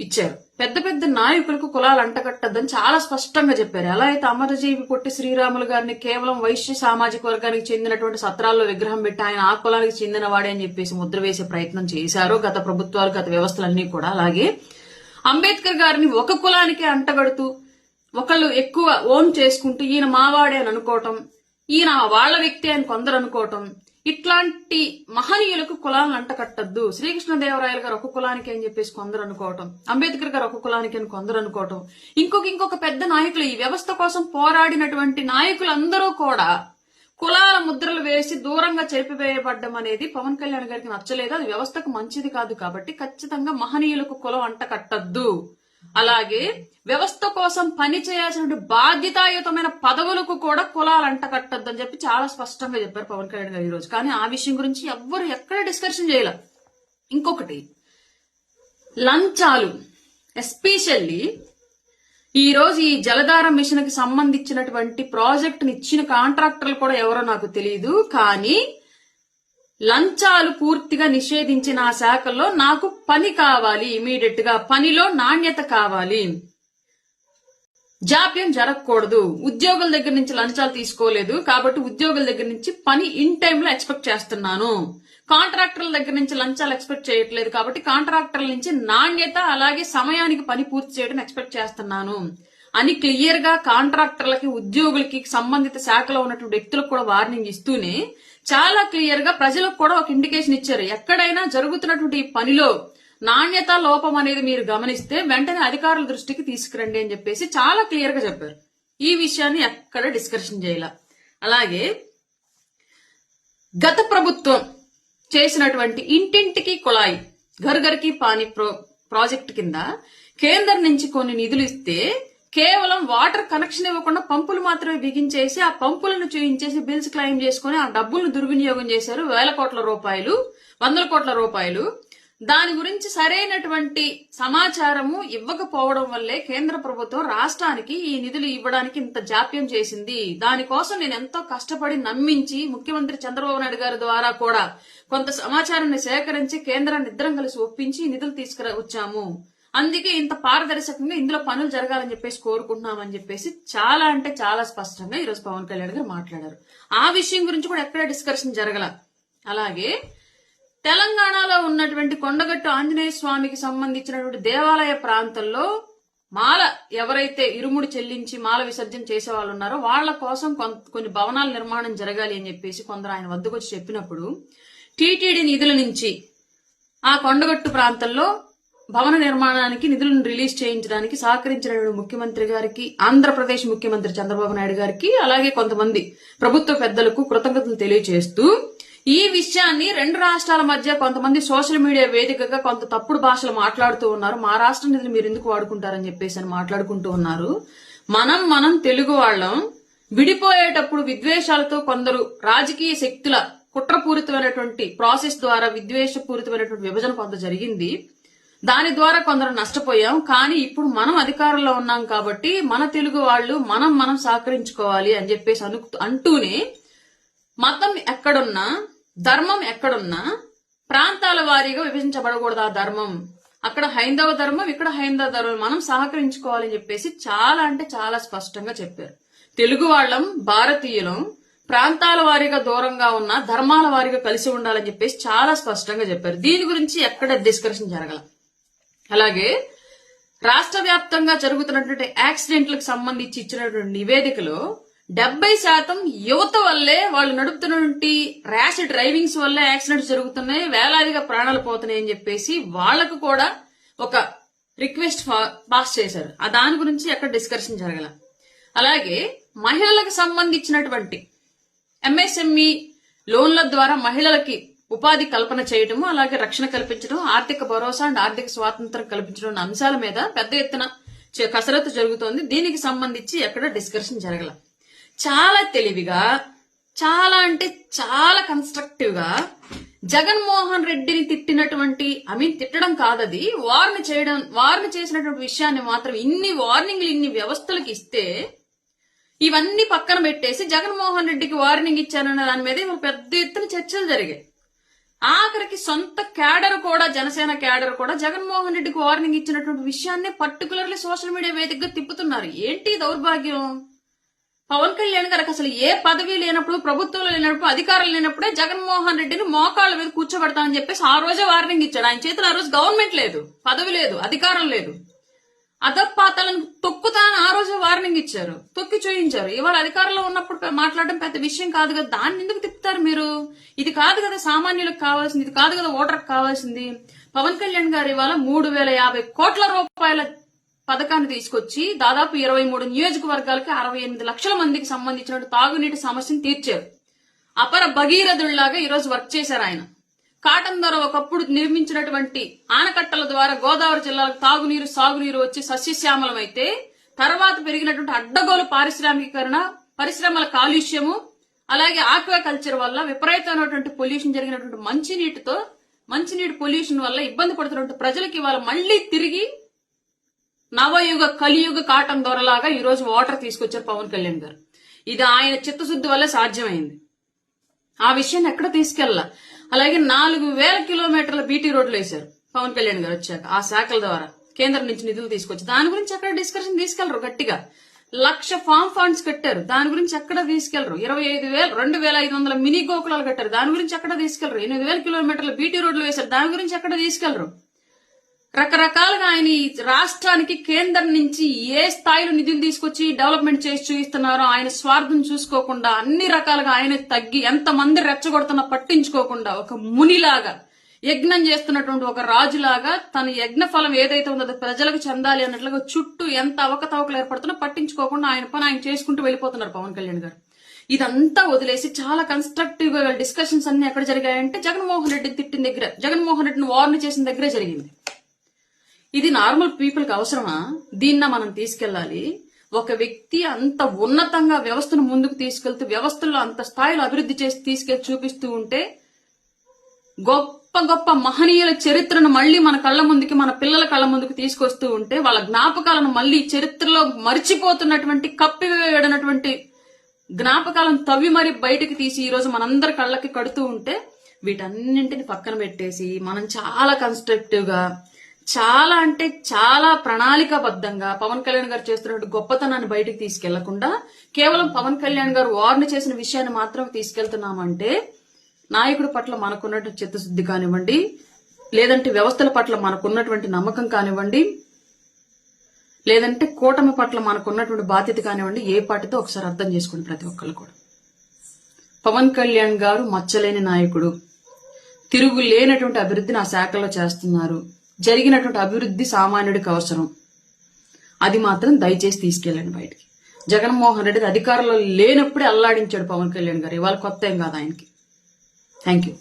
ఇచ్చారు. పెద్ద పెద్ద నాయకులకు కులాలు అంటగట్టద్దని చాలా స్పష్టంగా చెప్పారు. ఎలా అయితే అమరజీవి పొట్టి శ్రీరాములు గారిని కేవలం వైశ్య సామాజిక వర్గానికి చెందినటువంటి సత్రాల్లో విగ్రహం పెట్టి ఆయన ఆ కులానికి చెందిన వాడే అని చెప్పేసి ముద్ర వేసే ప్రయత్నం చేశారో గత ప్రభుత్వాలు, గత వ్యవస్థలన్నీ కూడా, అలాగే అంబేద్కర్ గారిని ఒక కులానికి అంటగడుతూ ఒకళ్ళు ఎక్కువ ఓన్ చేసుకుంటూ ఈయన మావాడే అని అనుకోవటం, ఈయన వాళ్ళ వ్యక్తి అని కొందరు అనుకోవటం, ఇట్లాంటి మహనీయులకు కులాలను అంటకట్టద్దు. శ్రీకృష్ణదేవరాయలు గారు ఒక కులానికి అని చెప్పేసి కొందరు అనుకోవటం, అంబేద్కర్ గారు ఒక కులానికి అని కొందరు అనుకోవటం, ఇంకొక పెద్ద నాయకులు, ఈ వ్యవస్థ కోసం పోరాడినటువంటి నాయకులందరూ కూడా కులాల ముద్రలు వేసి దూరంగా చెరిపివేయబడ్డం అనేది పవన్ కళ్యాణ్ గారికి నచ్చలేదు. అది వ్యవస్థకు మంచిది కాదు. కాబట్టి ఖచ్చితంగా మహనీయులకు కులం అంటకట్టద్దు. అలాగే వ్యవస్థ కోసం పని చేయాల్సిన బాధ్యతాయుతమైన పదవులకు కూడా కులాలు అంటకట్టద్దు అని చెప్పి చాలా స్పష్టంగా చెప్పారు పవన్ కళ్యాణ్ గారు ఈ రోజు. కానీ ఆ విషయం గురించి ఎవ్వరు ఎక్కడ డిస్కషన్ చేయాల. ఇంకొకటి, లంచాలు. ఎస్పెషల్లీ ఈ రోజు ఈ జలధార మిషన్ కి సంబంధించినటువంటి ప్రాజెక్ట్ ని ఇచ్చిన కాంట్రాక్టర్లు కూడా ఎవరో నాకు తెలియదు. కానీ లంచాలు పూర్తిగా నిషేధించిన ఆ శాఖల్లో నాకు పని కావాలి, ఇమీడియట్ గా పనిలో నాణ్యత కావాలి, జాప్యం జరగకూడదు. ఉద్యోగుల దగ్గర నుంచి లంచాలు తీసుకోలేదు కాబట్టి ఉద్యోగుల దగ్గర నుంచి పని ఇన్ టైమ్ లో ఎక్స్పెక్ట్ చేస్తున్నాను. కాంట్రాక్టర్ల దగ్గర నుంచి లంచాలు ఎక్స్పెక్ట్ చేయట్లేదు కాబట్టి కాంట్రాక్టర్ల నుంచి నాణ్యత అలాగే సమయానికి పని పూర్తి చేయడం ఎక్స్పెక్ట్ చేస్తున్నాను అని క్లియర్ గా కాంట్రాక్టర్లకి, ఉద్యోగులకి, సంబంధిత శాఖలో ఉన్నటువంటి వ్యక్తులకు కూడా వార్నింగ్ ఇస్తూనే చాలా క్లియర్ గా ప్రజలకు కూడా ఒక ఇండికేషన్ ఇచ్చారు. ఎక్కడైనా జరుగుతున్నటువంటి పనిలో నాణ్యత లోపం అనేది మీరు గమనిస్తే వెంటనే అధికారుల దృష్టికి తీసుకురండి అని చెప్పేసి చాలా క్లియర్ గా చెప్పారు. ఈ విషయాన్ని ఎక్కడ డిస్కషన్ చేయాల. అలాగే గత ప్రభుత్వం చేసినటువంటి ఇంటింటికి కుళాయి, ఘర్ ఘర్ కి పానీ ప్రాజెక్ట్ కింద కేంద్రం నుంచి కొన్ని నిధులు ఇస్తే కేవలం వాటర్ కనెక్షన్ ఇవ్వకుండా పంపులు మాత్రమే బిగించేసి ఆ పంపులను చూయించేసి బిల్స్ క్లెయిమ్ చేసుకుని ఆ డబ్బులను దుర్వినియోగం చేశారు. 1,000 కోట్ల రూపాయలు, 100 కోట్ల రూపాయలు. దాని గురించి సరైనటువంటి సమాచారము ఇవ్వకపోవడం వల్లే కేంద్ర ప్రభుత్వం రాష్ట్రానికి ఈ నిధులు ఇవ్వడానికి ఇంత జాప్యం చేసింది. దానికోసం నేను ఎంతో కష్టపడి నమ్మించి ముఖ్యమంత్రి చంద్రబాబు నాయుడు గారి ద్వారా కూడా కొంత సమాచారాన్ని సేకరించి కేంద్రాన్ని ఇద్దరం కలిసి ఒప్పించి నిధులు తీసుకువచ్చాము. అందుకే ఇంత పారదర్శకంగా ఇందులో పనులు జరగాలని చెప్పేసి కోరుకుంటున్నామని చెప్పేసి చాలా అంటే చాలా స్పష్టంగా ఈరోజు పవన్ కళ్యాణ్ గారు మాట్లాడారు. ఆ విషయం గురించి కూడా ఎక్కడ డిస్కషన్ జరగల. అలాగే తెలంగాణలో ఉన్నటువంటి కొండగట్టు ఆంజనేయ స్వామికి సంబంధించినటువంటి దేవాలయ ప్రాంతంలో మాల ఎవరైతే ఇరుముడి చెల్లించి మాల విసర్జన చేసే వాళ్ళు ఉన్నారో వాళ్ళ కోసం కొన్ని భవనాల నిర్మాణం జరగాలి అని చెప్పేసి కొందరు ఆయన వద్దకు వచ్చి చెప్పినప్పుడు టీటీడీ నిధుల నుంచి ఆ కొండగట్టు ప్రాంతంలో భవన నిర్మాణానికి నిధులను రిలీజ్ చేయించడానికి సహకరించిన ముఖ్యమంత్రి గారికి, ఆంధ్రప్రదేశ్ ముఖ్యమంత్రి చంద్రబాబు నాయుడు గారికి, అలాగే కొంతమంది ప్రభుత్వ పెద్దలకు కృతజ్ఞతలు తెలియజేస్తూ ఈ విషయాన్ని రెండు రాష్ట్రాల మధ్య కొంతమంది సోషల్ మీడియా వేదికగా కొంత తప్పుడు భాషలు మాట్లాడుతూ ఉన్నారు. మా రాష్ట్ర నిధులు మీరు ఎందుకు వాడుకుంటారని చెప్పేసి అని మాట్లాడుకుంటూ ఉన్నారు. మనం తెలుగు వాళ్ళం విడిపోయేటప్పుడు విద్వేషాలతో కొందరు రాజకీయ శక్తుల కుట్రపూరితమైనటువంటి ప్రాసెస్ ద్వారా విద్వేషపూరితమైనటువంటి విభజన కొంత జరిగింది. దాని ద్వారా కొందరు నష్టపోయాం. కానీ ఇప్పుడు మనం అధికారంలో ఉన్నాం కాబట్టి మన తెలుగు వాళ్ళు మనం సహకరించుకోవాలి అని చెప్పేసి అంటూనే మతం ఎక్కడున్నా, ధర్మం ఎక్కడున్నా ప్రాంతాల వారీగా విభజించబడకూడదు. ఆ ధర్మం అక్కడ హైందవ ధర్మం, ఇక్కడ హైందవ ధర్మం, మనం సహకరించుకోవాలని చెప్పేసి చాలా అంటే చాలా స్పష్టంగా చెప్పారు. తెలుగు వాళ్ళం, భారతీయులం ప్రాంతాల వారీగా దూరంగా ఉన్న ధర్మాల వారీగా కలిసి ఉండాలని చెప్పేసి చాలా స్పష్టంగా చెప్పారు. దీని గురించి ఎక్కడ డిస్కషన్ జరగల. అలాగే రాష్ట్ర వ్యాప్తంగా జరుగుతున్నటువంటి యాక్సిడెంట్లకు సంబంధించి ఇచ్చినటువంటి నివేదికలో 70% యువత వల్లే, వాళ్ళు నడుపుతున్నటువంటి ర్యాష్ డ్రైవింగ్స్ వల్లే యాక్సిడెంట్స్ జరుగుతున్నాయి, వేలాదిగా ప్రాణాలు పోతున్నాయి అని చెప్పేసి వాళ్లకు కూడా ఒక రిక్వెస్ట్ పాస్ చేశారు. దాని గురించి ఎక్కడ డిస్కషన్ జరగల. అలాగే మహిళలకు సంబంధించినటువంటి ఎంఎస్ఎంఈ లోన్ల ద్వారా మహిళలకి ఉపాధి కల్పన చేయడము, అలాగే రక్షణ కల్పించడం, ఆర్థిక భరోసా అండ్ ఆర్థిక స్వాతంత్రం కల్పించడం అనే అంశాల మీద పెద్ద ఎత్తున కసరత్తు జరుగుతోంది. దీనికి సంబంధించి ఎక్కడ డిస్కషన్ జరగల. చాలా తెలివిగా, చాలా అంటే చాలా కన్స్ట్రక్టివ్ గా జగన్మోహన్ రెడ్డిని తిట్టినటువంటి, తిట్టడం కాదది, వార్న్ చేసినటువంటి విషయాన్ని మాత్రం ఇన్ని వార్నింగ్లు ఇన్ని వ్యవస్థలకు ఇస్తే ఇవన్నీ పక్కన పెట్టేసి జగన్మోహన్ రెడ్డికి వార్నింగ్ ఇచ్చారన్న దాని మీద పెద్ద ఎత్తున చర్చలు జరిగాయి. ఆఖరికి సొంత క్యాడర్ కూడా, జనసేన క్యాడర్ కూడా జగన్మోహన్ రెడ్డికి వార్నింగ్ ఇచ్చినటువంటి విషయాన్ని పర్టికులర్లీ సోషల్ మీడియా వేదికగా తిప్పుతున్నారు. ఏంటి దౌర్భాగ్యం? పవన్ కళ్యాణ్ గారికి అసలు ఏ పదవి లేనప్పుడు, ప్రభుత్వంలో లేనప్పుడు, అధికారం లేనప్పుడే జగన్మోహన్ రెడ్డిని మోకాళ్ళ మీద కూర్చోబెడతామని చెప్పేసి ఆ రోజే వార్నింగ్ ఇచ్చాడు. ఆయన చేతిలో ఆ రోజు గవర్నమెంట్ లేదు, పదవి లేదు, అధికారం లేదు. అధపాతాలను తొక్కుతానని ఆ రోజే వార్నింగ్ ఇచ్చారు, తొక్కి చూయించారు. ఇవాళ అధికారంలో ఉన్నప్పుడు మాట్లాడడం పెద్ద విషయం కాదు కదా, దాన్ని ఎందుకు తిప్పుతారు మీరు? ఇది కాదు కదా సామాన్యులకు కావాల్సింది, ఇది కాదు కదా ఓటర్కి కావాల్సింది. పవన్ కళ్యాణ్ గారు ఇవాళ 3,050 కోట్ల రూపాయల పథకాన్ని తీసుకొచ్చి దాదాపు 23 నియోజకవర్గాలకి 68 లక్షల మందికి సంబంధించిన తాగునీటి సమస్యను తీర్చారు. అపర భగీరథుల్లాగా ఈరోజు వర్క్ చేశారు ఆయన. కాటన్ ద్వారా ఒకప్పుడు నిర్మించినటువంటి ఆనకట్టల ద్వారా గోదావరి జిల్లాలకు తాగునీరు, సాగునీరు వచ్చి సస్యశ్యామలమైతే, తర్వాత పెరిగినటువంటి అడ్డగోలు పారిశ్రామికీకరణ, పరిశ్రమల కాలుష్యము, అలాగే ఆక్వాకల్చర్ వల్ల విపరీతమైనటువంటి పొల్యూషన్ జరిగినటువంటి మంచినీటి పొల్యూషన్ వల్ల ఇబ్బంది పడుతున్నటువంటి ప్రజలకు ఇవాళ మళ్లీ తిరిగి నవయుగ కలియుగ కాటన్ దొరలాగా ఈ రోజు వాటర్ తీసుకొచ్చారు పవన్ కళ్యాణ్ గారు. ఇది ఆయన చిత్తశుద్ధి వల్ల సాధ్యమైంది. ఆ విషయాన్ని ఎక్కడ తీసుకెళ్లా. అలాగే 4,000 కిలోమీటర్ల బీటీ రోడ్లు వేశారు పవన్ కళ్యాణ్ గారు వచ్చాక, ఆ శాఖల ద్వారా కేంద్రం నుంచి నిధులు తీసుకొచ్చి. దాని గురించి ఎక్కడ డిస్కషన్ తీసుకెళ్లరు గట్టిగా. 1,00,000 ఫార్మ్ ఫండ్స్ కట్టారు, దాని గురించి ఎక్కడ తీసుకెళ్లరు. 2,500 మినీ గోకులాలు కట్టారు, దాని గురించి ఎక్కడ తీసుకెళ్లరు. 8,000 కిలోమీటర్ల బీటీ రోడ్లు వేశారు, దాని గురించి ఎక్కడ తీసుకెళ్లరు. రకరకాలుగా ఆయన ఈ రాష్ట్రానికి కేంద్రం నుంచి ఏ స్థాయిలో నిధులు తీసుకొచ్చి డెవలప్మెంట్ చేసి చూపిస్తున్నారో ఆయన స్వార్థం చూసుకోకుండా, అన్ని రకాలుగా ఆయన తగ్గి ఎంతమంది రెచ్చగొడుతున్నా పట్టించుకోకుండా, ఒక మునిలాగా యజ్ఞం చేస్తున్నటువంటి ఒక రాజులాగా తన యజ్ఞ ఫలం ఏదైతే ఉందో ప్రజలకు చెందాలి అన్నట్లుగా చుట్టూ ఎంత అవకతవకలు ఏర్పడుతున్నా పట్టించుకోకుండా ఆయన పని ఆయన చేసుకుంటూ వెళ్ళిపోతున్నారు పవన్ కళ్యాణ్ గారు. ఇదంతా వదిలేసి చాలా కన్స్ట్రక్టివ్ గా డిస్కషన్స్ అన్ని ఎక్కడ జరిగాయంటే జగన్మోహన్ రెడ్డిని తిట్టిన దగ్గర, జగన్మోహన్ రెడ్డిని వార్న్ చేసిన దగ్గరే జరిగింది. ఇది నార్మల్ పీపుల్ కి అవసరమా? దీన్న మనం తీసుకెళ్లాలి. ఒక వ్యక్తి అంత ఉన్నతంగా వ్యవస్థను ముందుకు తీసుకెళ్తూ, వ్యవస్థల్లో అంత స్థాయిలో అభివృద్ధి చేసి తీసుకెళ్లి చూపిస్తూ ఉంటే, గొప్ప గొప్ప మహనీయుల చరిత్రను మళ్లీ మన కళ్ల ముందుకి, మన పిల్లల కళ్ల ముందుకు తీసుకొస్తూ ఉంటే, వాళ్ళ జ్ఞాపకాలను మళ్లీ చరిత్రలో మర్చిపోతున్నటువంటి, కప్పివేయడనటువంటి జ్ఞాపకాలను తవ్వి మరి బయటకు తీసి ఈ రోజు మనందరి కళ్ళకి కడుతూ ఉంటే, వీటన్నింటిని పక్కన పెట్టేసి మనం చాలా కన్స్ట్రక్టివ్ గా, చాలా అంటే చాలా ప్రణాళికాబద్ధంగా పవన్ కళ్యాణ్ గారు చేస్తున్నట్టు గొప్పతనాన్ని బయటికి తీసుకెళ్లకుండా కేవలం పవన్ కళ్యాణ్ గారు వార్న్ చేసిన విషయాన్ని మాత్రం తీసుకెళ్తున్నామంటే, నాయకుడి పట్ల మనకున్నటువంటి చిత్తశుద్ధి కానివ్వండి, లేదంటే వ్యవస్థల పట్ల మనకున్నటువంటి నమ్మకం కానివ్వండి, లేదంటే కూటమి పట్ల మనకున్నటువంటి బాధ్యత కానివ్వండి, ఏ పార్టీతో ఒకసారి అర్థం చేసుకోండి ప్రతి ఒక్కరు కూడా. పవన్ కళ్యాణ్ గారు మచ్చలేని నాయకుడు, తిరుగు లేనటువంటి అభివృద్ధిని ఆ శాఖలో చేస్తున్నారు. జరిగినటువంటి అభివృద్ధి సామాన్యుడికి అవసరం, అది మాత్రం దయచేసి తీసుకెళ్ళండి బయటికి. జగన్మోహన్ రెడ్డి అధికారంలో లేనప్పుడే అల్లాడించాడు పవన్ కళ్యాణ్ గారు, ఇవాళ కొత్త ఏం కాదు ఆయనకి. Thank you.